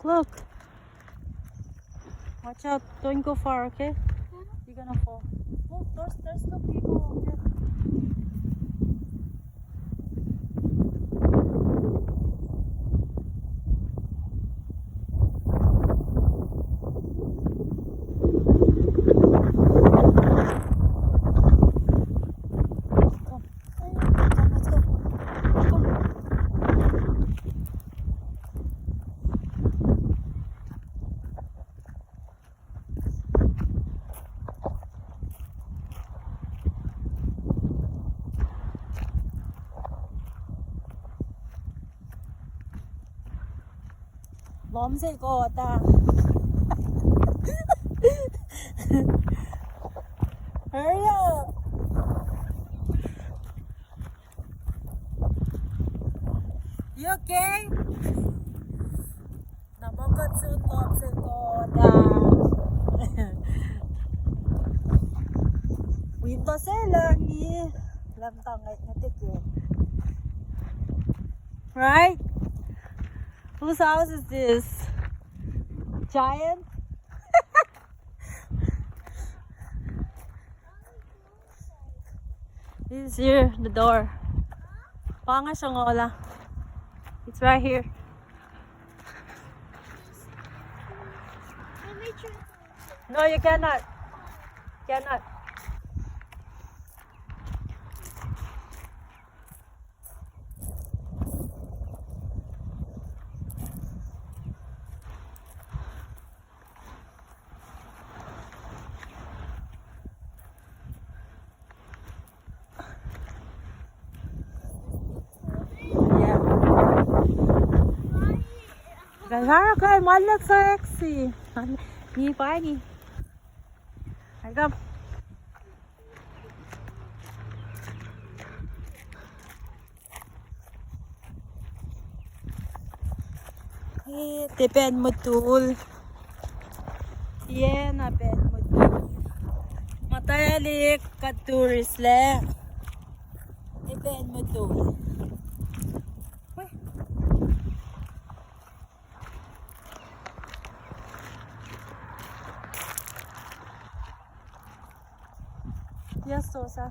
look. Watch out, don't go far, okay? You're gonna fall. Look, there's no people out there. Let's go. Mom say go ta. Hurry up. You okay? Namagot soon Mom say go ta. Winto say ni. Lam tangay na tiket. Right? Whose house is this? Giant? This is here, the door. Panga siya nga wala. It's right here. No, you cannot. Cannot. Gara kay malak sexy. Ni pani. Agam. Tipen mo tul. Yan na pen mo tul. Matayalik ka tourist le. Tipen mo tul. Yes, Sosa.